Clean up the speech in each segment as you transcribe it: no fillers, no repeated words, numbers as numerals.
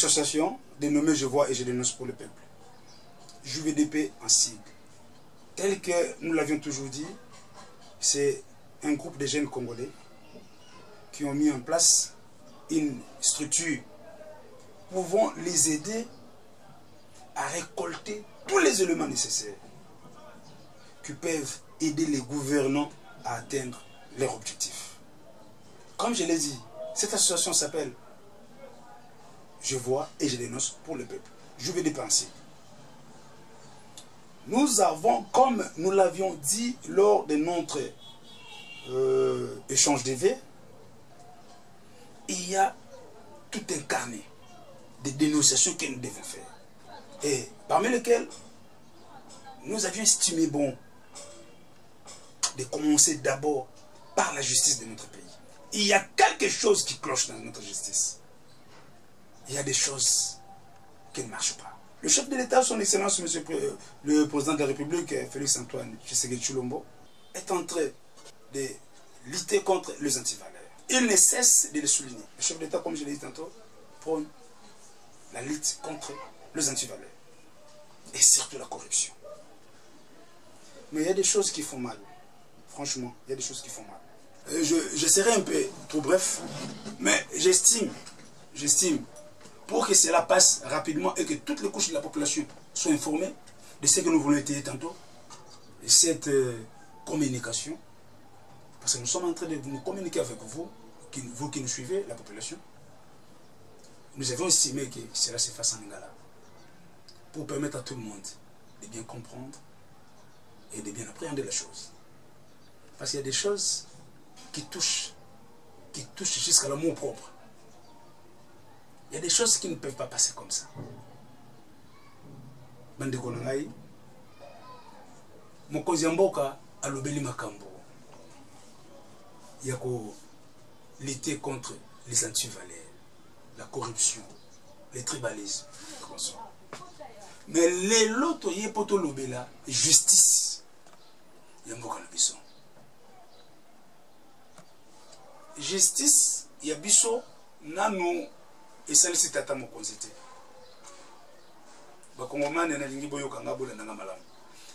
association dénommée Je vois et je dénonce pour le peuple. JVDP en sigle. Tel que nous l'avions toujours dit, c'est un groupe de jeunes Congolais qui ont mis en place une structure pouvant les aider à récolter tous les éléments nécessaires qui peuvent aider les gouvernants à atteindre leurs objectifs. Comme je l'ai dit, cette association s'appelle Je vois et je dénonce pour le peuple. Je vais dépenser. Nous avons, comme nous l'avions dit lors de notre échange d'idées, il y a tout un carnet de dénonciations que nous devons faire. Et parmi lesquelles nous avions estimé bon de commencer d'abord par la justice de notre pays. Il y a quelque chose qui cloche dans notre justice. Il y a des choses qui ne marchent pas. Le chef de l'État, son Excellence, le président de la République, Félix Antoine Tshisekedi Tshilombo, est en train de lutter contre les antivaleurs. Il ne cesse de le souligner. Le chef d'État, comme je l'ai dit tantôt, prône la lutte contre les antivaleurs. Et surtout la corruption. Mais il y a des choses qui font mal. Franchement, il y a des choses qui font mal. Je serai un peu trop bref, mais j'estime, pour que cela passe rapidement et que toutes les couches de la population soient informées de ce que nous voulons étayer tantôt, cette communication, parce que nous sommes en train de nous communiquer avec vous qui nous suivez, la population. Nous avons estimé que cela se fasse en Lingala, pour permettre à tout le monde de bien comprendre et de bien appréhender la chose. Parce qu'il y a des choses qui touchent jusqu'à l'amour propre. Il y a des choses qui ne peuvent pas passer comme ça. Bandeko nangai, mokonzi mboka alobeli makambo yako lutter contre les antivaleurs, la corruption, le tribalisme. Mais les loto yé poto lobela justice yamboka na biso. Justice ya biso nanu esalisi tata mokonzi te. Bakongomane na lingi boyoka ngabo na malamu.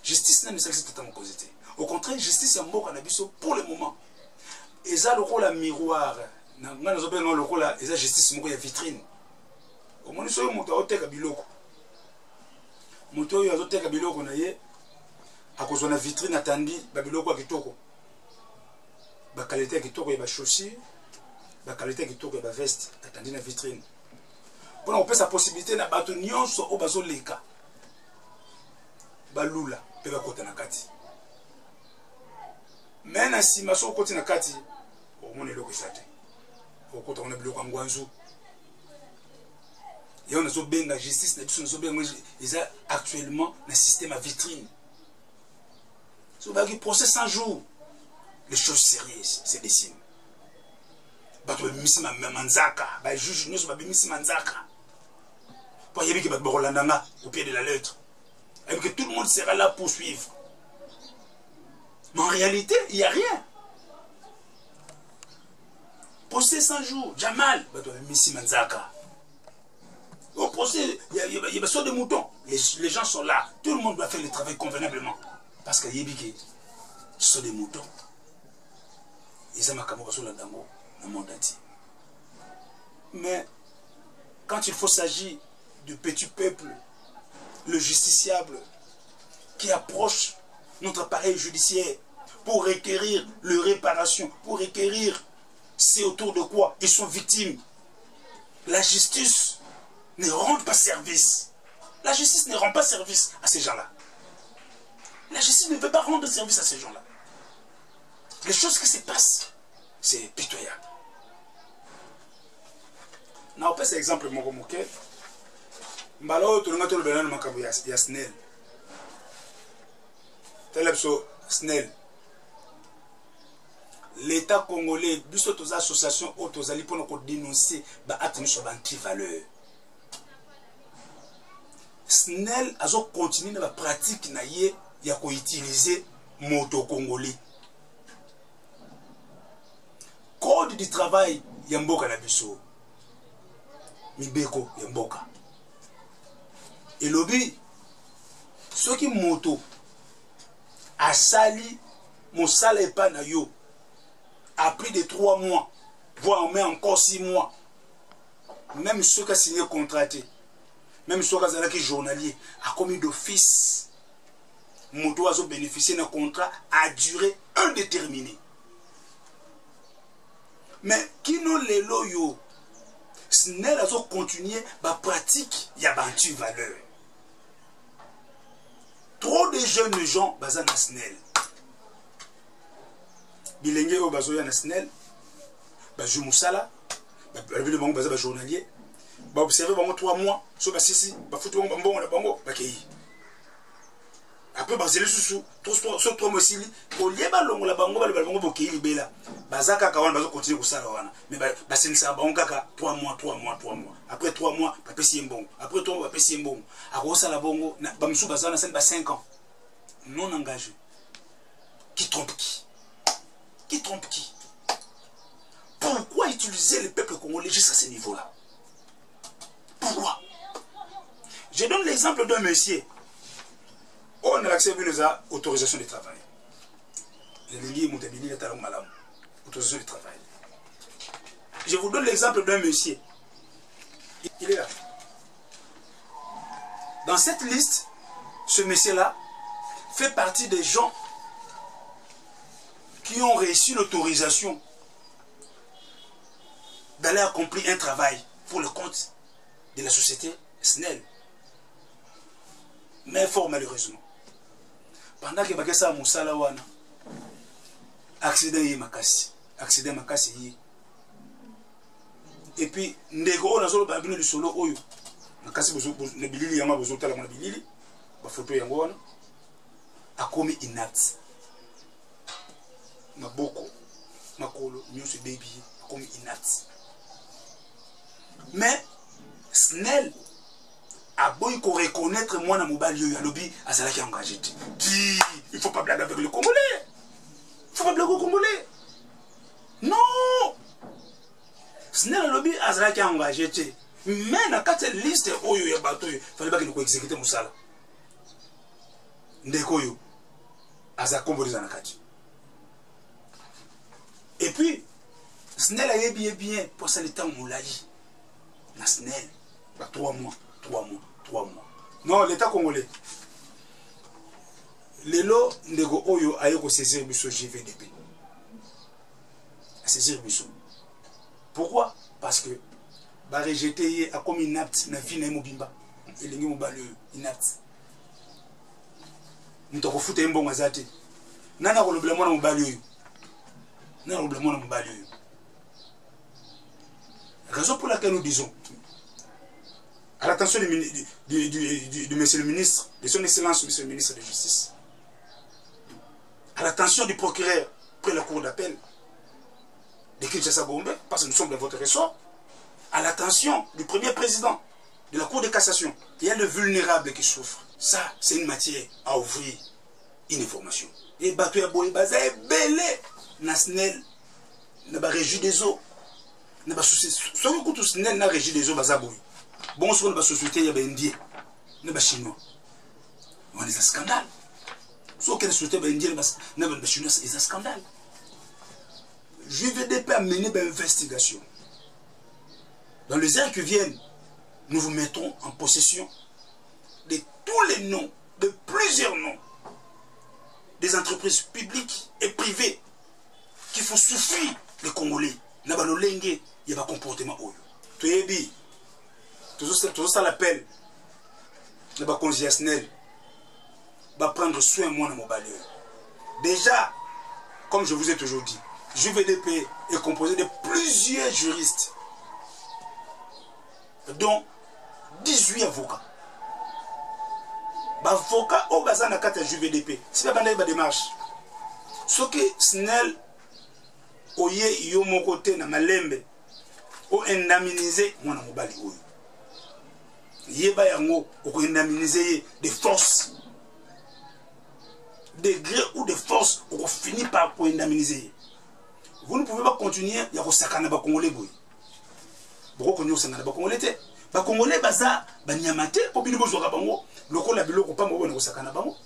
Justice nanu esalisi tata mokonzi te. Au contraire, justice ya mboka na biso pour le moment eza le rôle miroir. Na ngana zobe no le rôle eza justice moko ya vitrine. Omoni so moto oteka biloko. Moto yo azoteka biloko na ye akozwa na vitrine atandi ba biloko ya kitoko. Ba qualité ya kitoko ya ba chaussures, ba qualité ya kitoko ya ba veste atandi na vitrine. Pour on peut sa possibilité na bato nyonso o bazoleka. Ba lula pe ba kota na kati. Mais na sima so koti na kati o moni loko isate. O kota on a biloko ngwanzu. Et on a zo benga justice na biso zo benga ils a actuellement un système à vitrine. So ba ki procès 100 jours. Les choses sérieuses, c'est des signes. Bato bimisi manzaka, ba juge nyonso ba bimisi manzaka. Pour yebi ki bato bolandanga au pied de la lettre. Et que tout le monde sera là pour suivre. Mais en réalité, il n'y a rien. Procès 100 jours, Jamal, bato bimisi manzaka. Au procès, il y a besoin de moutons. Les gens sont là. Tout le monde doit faire le travail convenablement. Parce que yebi ki sont des moutons. Mais quand il faut s'agir de petits peuples, le justiciable qui approche notre appareil judiciaire pour requérir leur réparation, pour requérir c'est autour de quoi ils sont victimes, la justice ne rend pas service. La justice ne rend pas service à ces gens-là. La justice ne veut pas rendre service à ces gens-là. Les choses qui se passent, c'est pitoyable. Na opesa exemple moko moke. Mbalo to ngato lobela na makabo ya SNEL. Telepso SNEL. L'État congolais, biso toza association otozali pour nous dénoncer ba acte sur anti-valeur. SNEL azo continuer na ba pratique na ye ya ko utiliser moto congolais. Code du travail yamboka na biso mibeko ya mboka. Et lobby, ce qui moto a sali mon salaire pas na yo a plus de 3 mois, voire même encore 6 mois. Même ceux qui ont signé contraté, même ceux qui ont été journalier, a commis d'office, moto a bénéficié d'un contrat à durée indéterminée. Mais qui nous les loyaux, SNEL a continué à pratique, il y a battu valeur. Trop de jeunes gens basés dans SNEL. Bilenge au bazoya na SNEL, bazu musala, le bango basé journalier, ba observer bango 3 mois, so ba sisi, ba futu bango na bango, ba kei. Après bazeli susu, 3 mois sili, ko lieba longo la bango ba bango bo kei libela. Bazaka ka wana bazo continuer kusala wana. Mais ba sinisa bango kaka 3 mois. Après 3 mois, ba pesi mbongo. Après 3 mois, ba pesi mbongo. Akosa la bongo, ba msu bazana sen ba 5 ans. Non engagé. Qui trompe qui? Qui trompe qui? Pourquoi utiliser le peuple congolais jusqu'à ce niveau-là? Pourquoi? Je donne l'exemple d'un monsieur. On a accès à l'autorisation de travail. Autorisation de travail. Je vous donne l'exemple d'un monsieur. Il est là. Dans cette liste, ce monsieur-là fait partie des gens qui ont reçu l'autorisation d'aller accomplir un travail pour le compte de la société SNEL. Mais fort malheureusement, pendant que Bakessa Moussala wana, accident yi makasi, yi. Et puis ndeko on a solo babino du solo oyo, makasi bozo ne bilili yama bozo tala mona bilili, ba photo yango wana, akomi inat. Maboko, makolo, nyonso baby, akomi inat. Mais SNEL a beau qu'on reconnaître moi dans mon balieu à lobby à cela qui est engagé. Dit il faut pas blaguer avec le Congolais. Il faut pas blaguer au Congolais. Non. SNEL à lobby à cela qui est engagé. Mais dans cette liste oyo ya bateau, il fallait pas que nous exécuter musala. Ndeko yo aza kombo les anakati. Et puis SNEL a bien pour ça le temps moulai. La SNEL, 3 mois. Non, l'État congolais. Lelo ndego oyo ayeko saisir biso JVDP. Saisir biso. Pourquoi? Parce que ba rejeter a comme inapte na vie na mobimba. Elingi mobale inapte. Mutoko futa mbongo azate. Nana ko lobela mona mobale oyo. Nana lobela mona mobale oyo. Raison pour laquelle nous disons à l'attention du monsieur le ministre, de son excellence, monsieur le ministre de Justice, à l'attention du procureur près la cour d'appel de Kinshasa Gombe, parce que nous sommes dans votre ressort, à l'attention du premier président de la cour de cassation, il y a le vulnérable qui souffre. Ça, c'est une matière à ouvrir une information. Et Batou Yaboy Baza est belé, Nasnel, n'a pas régi des eaux, n'a pas souci. Soit que tout SNEL n'a régi des eaux, Bazaboui. Bon, sur la société, il y a des Indiens, des Chinois. On est un scandale. Soit que la société indienne, des Chinois, c'est un scandale. JVDP a mené une investigation. Dans les heures qui viennent, nous vous mettrons en possession de tous les noms, de plusieurs noms, des entreprises publiques et privées qui font souffrir les Congolais. Il y a un comportement. Tu es dit. Tout ça l'appel. Le conseiller SNEL va prendre soin de moi dans mon balieu. Déjà, comme je vous ai toujours dit, JVDP est composé de plusieurs juristes, dont 18 avocats. Avocats au bazar de JVDP. C'est pas une démarche. Ce que SNEL, oye yo mon côté na malembe, o indemniser moi dans mon balieu. Yeba yango oko indemniser des forces, des gré ou des forces oko finit par pour indemniser. Vous ne pouvez pas continuer ya ko sakana ba congolais boy. Boko konyo sakana ba congolais té. Ba Congolais baza ba nyamate po bino bozo bango lokola biloko pa mo na kosakana bango.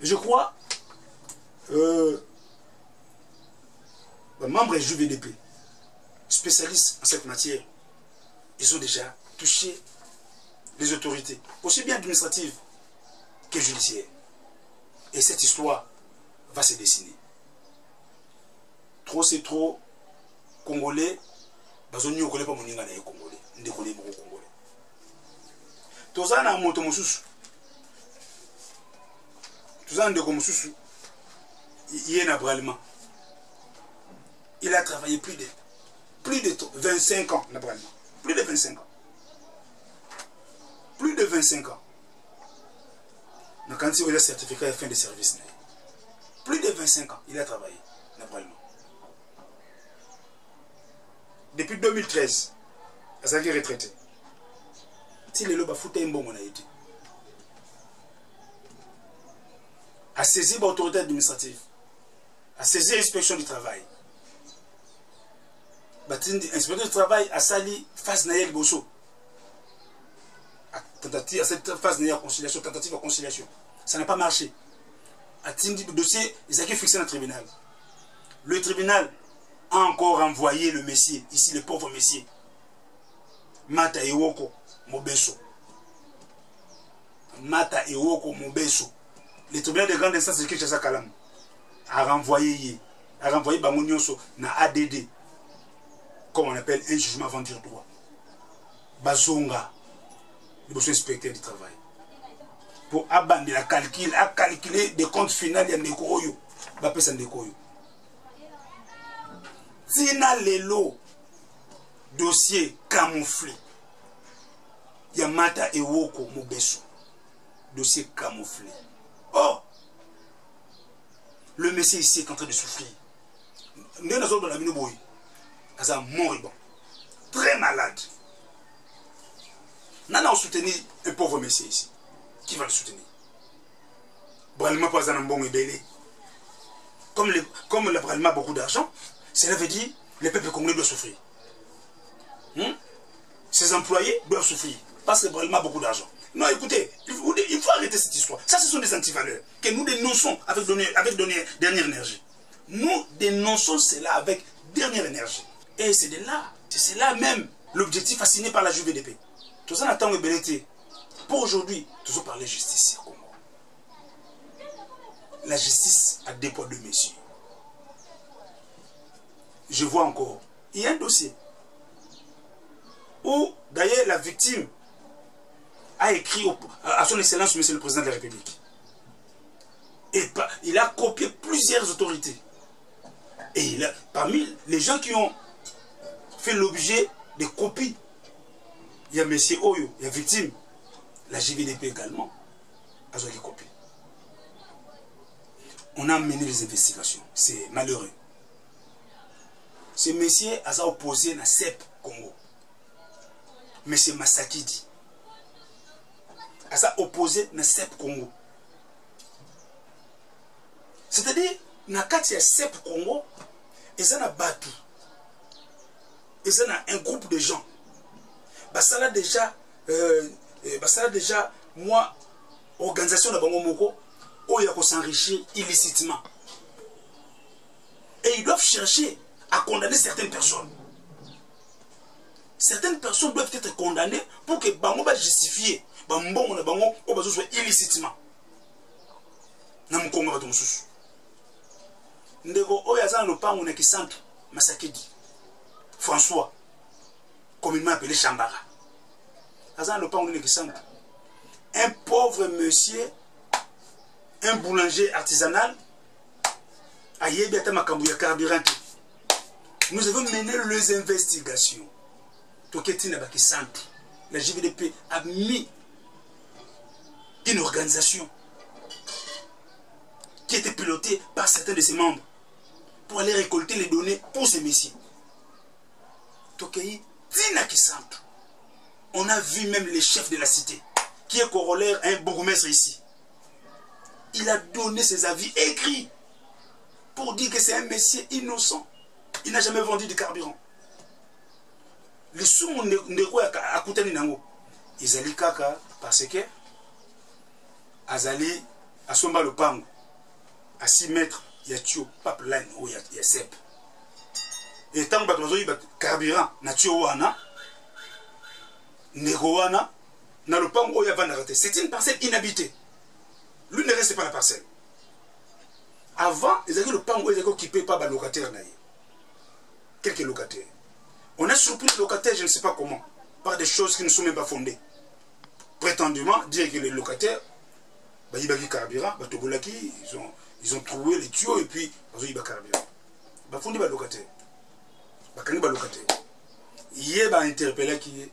Je crois membres du JVDP spécialistes en cette matière, ils ont déjà touché les autorités, aussi bien administratives que judiciaires. Et cette histoire va se dessiner. Trop c'est trop, Congolais, bazoni okole pa moninga na Congolais, ndekole moko Congolais. Tozana moto mosusu. Tozana ndeko mosusu. Yena Bralima. Il a travaillé plus de 25 ans, Bralima. Plus de 25 ans. Plus de 25 ans. Quand il a certificat de fin de service, plus de 25 ans, il a travaillé, naturellement. Depuis 2013, il a été retraité. Il est là, il a bon, a saisi l'autorité administrative, a saisi l'inspection du travail. L'inspecteur du travail a sali face Naël Bosso. Tentative à cette phase de conciliation, tentative de conciliation. Ça n'a pas marché. À le dossier, ils ont fixé dans le tribunal. Le tribunal a encore envoyé le messier, ici le pauvre messier, Mata Ewoko Mobeso. Mata Ewoko Mobeso. Le tribunal de grande instance de Kinshasa Kalam a renvoyé Bamonioso na ADD, comme on appelle un jugement avant dire droit. Bazonga. Le besoin inspecteur du travail. Pour abandonner la calcul, à calculer des comptes finaux, il y a des koyo. Bapé sans des koyo. Tina lelo dossier camouflé. Yamata Ewoko Mobeso. Dossier camouflé. Oh! Le monsieur ici est en train de souffrir. Nous sommes dans la mine-boy. Il est moribond. Très malade. Nana a soutenu un pauvre monsieur ici. Qui va le soutenir? Bralima pas un bon ébélé. Comme le Bralima a beaucoup d'argent, cela veut dire que le peuple congolais doit souffrir. Ses employés doivent souffrir. Parce que Bralima a beaucoup d'argent. Non, écoutez, il faut arrêter cette histoire. Ça, ce sont des antivaleurs que nous dénonçons avec dernière énergie. Nous dénonçons cela avec dernière énergie. Et c'est de là, c'est là même l'objectif assigné par la JVDP. Tout ça n'attend que pour aujourd'hui, toujours parler justice au Congo. La justice a deux poids deux mesures. Je vois encore, il y a un dossier où d'ailleurs la victime a écrit à son excellence monsieur le président de la République. Et il a copié plusieurs autorités. Et parmi les gens qui ont fait l'objet de copies, il y a M. Oyo, il y a victime. La JVDP également a joué des copies. On a mené les investigations. C'est malheureux. Ce monsieur a opposé à CEP Congo. M. Masakidi a opposé à CEP Congo. C'est-à-dire, dans le CEP Congo, ils ont battu. Ils ont un groupe de gens. Ça là déjà, moi, organisation de Bango Moko, où il y a s'enrichir illicitement. Et ils doivent chercher à condamner certaines personnes. Certaines personnes doivent être condamnées pour que Bango va justifier Bango soit illicitement. Dans mon Congo, Ndeko Oyazan le pan qui centre Masakidi François, communément appelé Chambara. Azan le pan qui centre un pauvre monsieur, un boulanger artisanal, à Yebiata Makambouya carburant. Nous avons mené les investigations. Toketina Baki Centre, la JVDP a mis une organisation qui était pilotée par certains de ses membres pour aller récolter les données pour ces messieurs. Tokei, Tina Kisantu. On a vu même le chef de la cité, qui est corollaire à un bourgmestre ici. Il a donné ses avis écrits pour dire que c'est un messier innocent. Il n'a jamais vendu de carburant. Les sous ndeko à kutani nango. Izali kaka parce que Azali à somba le pango à 6 mètres il y a tio pipeline où il y a sep. Et tant que bato ba carburant na tio wana ndeko wana na le pango il y a arrêté. C'est une parcelle inhabitée. Lui ne reste pas la parcelle. Avant, ils avaient le pango qui ne paye pas les locataires. Quelques locataires. On a surpris les locataires, je ne sais pas comment, par des choses qui ne sont même pas fondées. Prétendument, dire que les locataires, ils ont carburant, ils ont trouvé les tuyaux et puis ils ont carburant. Ils ont fondé les locataires. Ils ont locataires. Hier, interpellé qui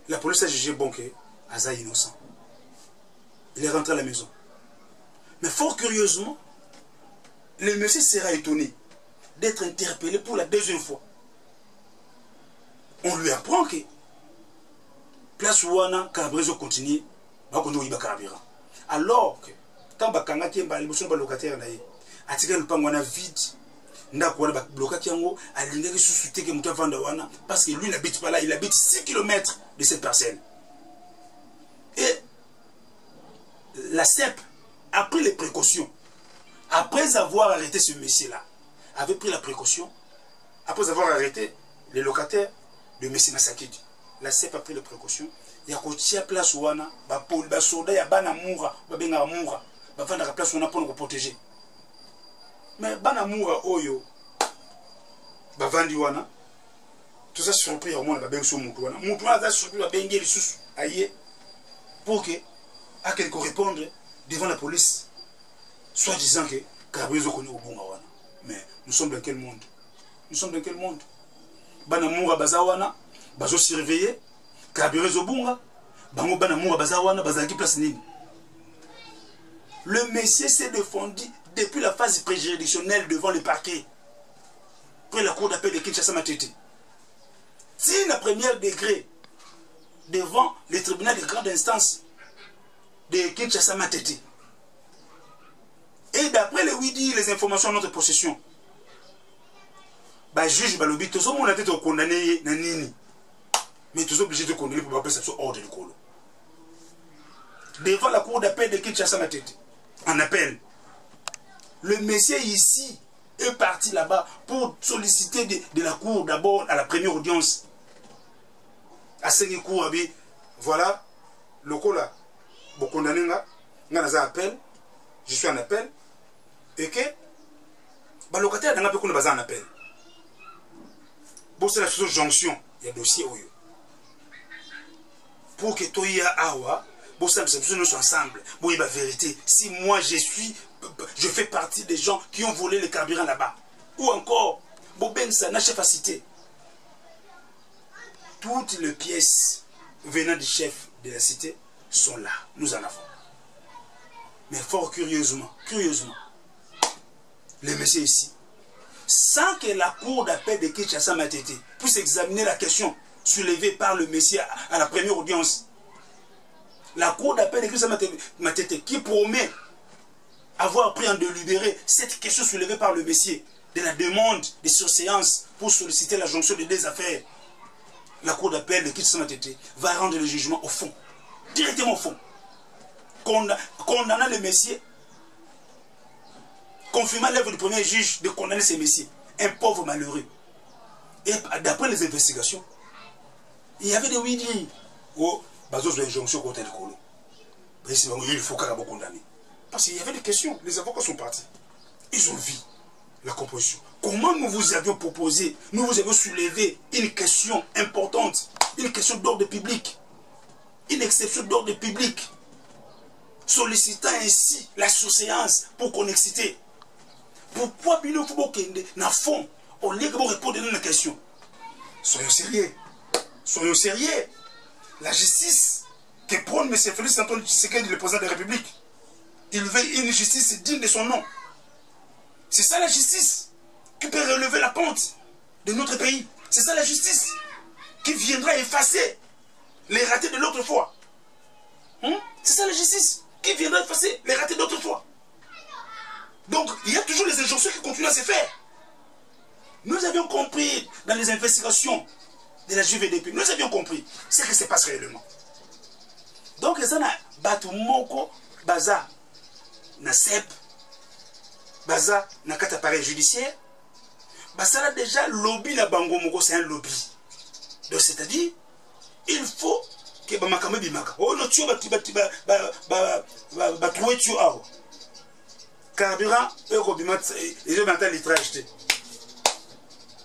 la police a jugé bon qu'il est innocent. Il est rentré à la maison. Mais fort curieusement, le monsieur sera étonné d'être interpellé pour la deuxième fois. On lui apprend que place Wana, Carabrezo continue, il va carburant. Alors que, quand Bakanga qui est le locataire, il a le pango vide, il a bloqué parce que lui n'habite pas là, il habite 6 km de cette parcelle. Et la CEP a pris les précautions. Après avoir arrêté ce monsieur-là, avait pris la précaution, après avoir arrêté les locataires de M. Nasakidi, la CEP a pris les précautions. Il y a une place où il y a des soldats, il y a des place où pour nous protéger. Mais Banamoura Oyo, Bavandi Wana, tout ça surpris au moins, Moutouana a surpris à Bengue les sous, aïe, pour que, à quelque répondre devant la police, soit disant que Carabrezo connaît au bon. Mais nous sommes dans quel monde? Nous sommes dans quel monde? Banamoura Bazawana, Bazo surveillé, Carabrezo Bunga, Bango Banamoura Bazawana, Bazaki place Nini. Le monsieur s'est défendu depuis la phase préjuridictionnelle devant le parquet, après la cour d'appel de Kinshasa Matete. Si la première degré devant le tribunal de grande instance de Kinshasa Matete. Et d'après les Widi, les informations de notre possession, le juge Balobi, tout le monde a été condamné, mais tous obligés de condamner pour appeler ça sur ordre de colo. Devant la cour d'appel de Kinshasa Matete, en appel, le monsieur ici est parti là-bas pour solliciter de la cour d'abord à la première audience. À cinq cours, voilà, le colo là, bon condamné, appel, je suis en appel, et que le locataire n'a pas en appel. Bon, c'est la jonction, il y a dossier où pour que toi y a awa, bon, ça nous sommes ensemble. Bon, il y a la vérité. Si moi je fais partie des gens qui ont volé le carburant là-bas, ou encore, bon, ben ça n'a chef à citer. Toutes les pièces venant du chef de la cité sont là. Nous en avons. Mais fort curieusement, les messieurs ici, sans que la cour d'appel de Kinshasa Matete puisse examiner la question soulevée par le monsieur à la première audience, la cour d'appel de Kinshasa Matete qui promet avoir pris en délibéré cette question soulevée par le monsieur de la demande de surséance pour solliciter la jonction des deux affaires, la cour d'appel de Kinshasa Matete va rendre le jugement au fond, directement au fond, condamnant le monsieur, confirmant l'œuvre du premier juge de condamner ces messieurs, un pauvre malheureux. Et d'après les investigations, il y avait des oui-dire. Oh, Bazos de l'injonction contre le colo. Il faut qu'on condamner. Parce qu'il y avait des questions. Les avocats sont partis. Ils ont vu la composition. Comment nous vous avions proposé, nous vous avions soulevé une question importante, une question d'ordre public, une exception d'ordre public, sollicitant ainsi la surséance pour qu'on excite. Pourquoi il faut qu'on na fond au lieu de répondre à une question? Soyons sérieux. Soyons sérieux. La justice que prône M. Félix Antoine Tshisekedi, le président de la République, il veut une justice digne de son nom. C'est ça la justice qui peut relever la pente de notre pays. C'est ça la justice qui viendra effacer les ratés de l'autre fois. C'est ça la justice qui viendra effacer les ratés d'autre fois. Donc, il y a toujours les injonctions qui continuent à se faire. Nous avions compris dans les investigations de la JVDP. Nous avions compris ce qui se passe réellement. Donc, ça na batu moko baza na CEP, baza na kata appareil judiciaire, ça là déjà lobby na bango moko, c'est un lobby. Donc, c'est-à-dire, il faut que bamakame bimaka. Oh non, tu vas trouver tu as. Carburant, eux ils ont maintenant litrage.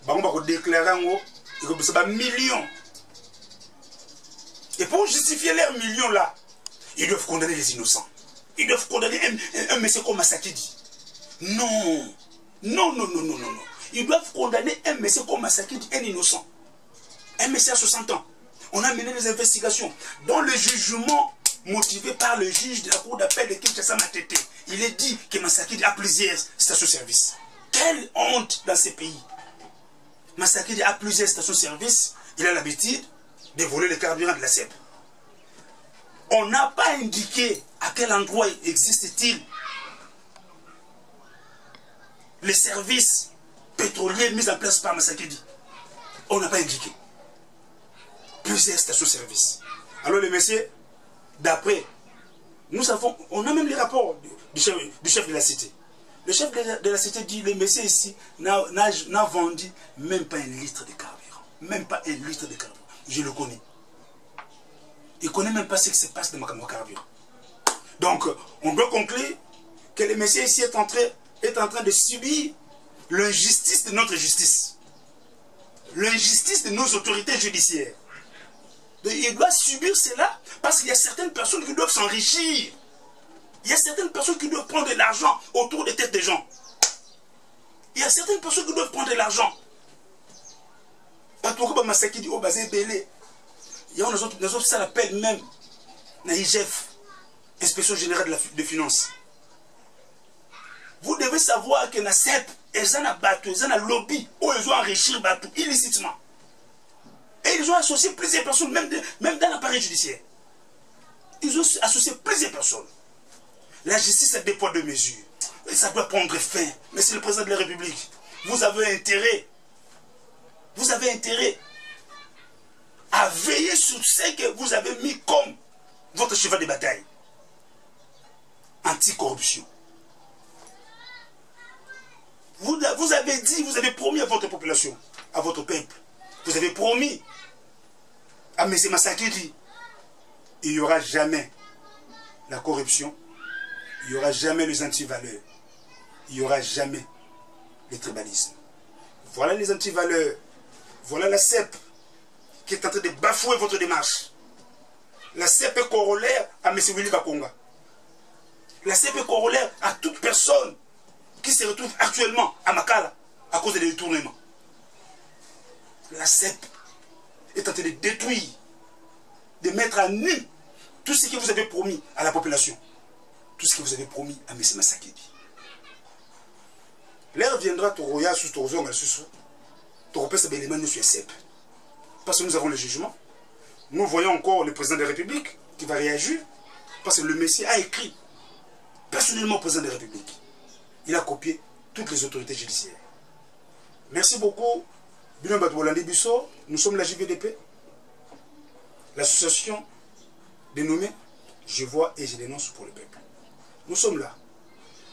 Bango bako déclarer ngo, ils ont millions. Et pour justifier leurs millions là, ils doivent condamner les innocents. Ils doivent condamner un monsieur comme Masakidi. Non. Non, non, non, non, non, non. Ils doivent condamner un monsieur comme Masakidi, un innocent. Un monsieur à 60 ans. On a mené des investigations dont le jugement motivé par le juge de la cour d'appel de Kinshasa Matete. Il est dit que Masakidi a plusieurs stations-service. Quelle honte dans ces pays. Masakidi a plusieurs stations-service. Il a l'habitude de voler le carburant de la CEP. On n'a pas indiqué à quel endroit existe-t-il les services pétroliers mis en place par Masakidi. On n'a pas indiqué. Plusieurs stations-service. Alors le monsieur, d'après, nous avons, on a même les rapports du chef de la cité. Le chef de la cité dit, le monsieur ici n'a vendu même pas un litre de carburant. Même pas un litre de carburant. Je le connais. Il ne connaît même pas ce qui se passe dans ma carburant. Donc, on doit conclure que le monsieur ici est en train de subir l'injustice de notre justice. L'injustice de nos autorités judiciaires. Donc, il doit subir cela parce qu'il y a certaines personnes qui doivent s'enrichir. Il y a certaines personnes qui doivent prendre de l'argent autour des têtes des gens. Il y a certaines personnes qui doivent prendre de l'argent. Pas tout le monde dit oh basé belé. Il y a des autres ça l'appelle même l'IGF, Inspection Générale des Finances. Vous devez savoir que la CEP, ils ont battu, ils ont un lobby où ils ont enrichi battu illicitement. Et ils ont associé plusieurs personnes, même dans l'appareil judiciaire. Ils ont associé plusieurs personnes. La justice a des poids de mesure. Et ça doit prendre fin. Mais c'est le président de la République. Vous avez intérêt à veiller sur ce que vous avez mis comme votre cheval de bataille. Anticorruption. Vous avez dit, vous avez promis à votre population, à votre peuple, vous avez promis à M. Masakidi, il n'y aura jamais la corruption, il n'y aura jamais les antivaleurs, il n'y aura jamais le tribalisme. Voilà les antivaleurs, voilà la CEP qui est en train de bafouer votre démarche. La CEP est corollaire à M. Willy Bakonga. La CEP est corollaire à toute personne qui se retrouve actuellement à Makala à cause des détournements. La CEP est en train de détruire, de mettre à nu tout ce que vous avez promis à la population. Tout ce que vous avez promis à M. Masakidi. L'heure viendra, Toroya, sous Torozong, sous Toropes, Béléman, nous sur CEP. Parce que nous avons le jugement. Nous voyons encore le président de la République qui va réagir. Parce que le Messie a écrit personnellement au président de la République. Il a copié toutes les autorités judiciaires. Merci beaucoup. Nous sommes la JVDP, l'association dénommée Je vois et je dénonce pour le peuple. Nous sommes là.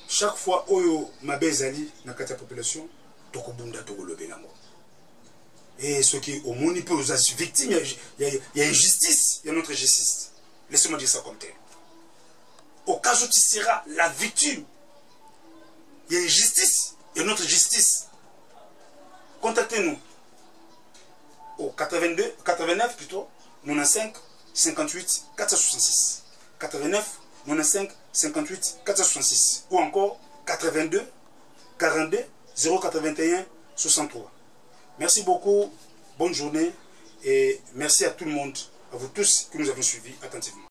Chaque fois Oyo Mabezali na kata population, Tokobunda Tokolobenamo. Et ceux qui au monde peut aux victimes, il y a injustice, il y a notre justice. Laissez-moi dire ça comme tel. Au cas où tu seras la victime, il y a une justice, il y a notre justice. Contactez-nous au 89 plutôt, 95 58 466. 89 95 58 466. Ou encore 82 42 081 63. Merci beaucoup, bonne journée et merci à tout le monde, à vous tous qui nous avez suivis attentivement.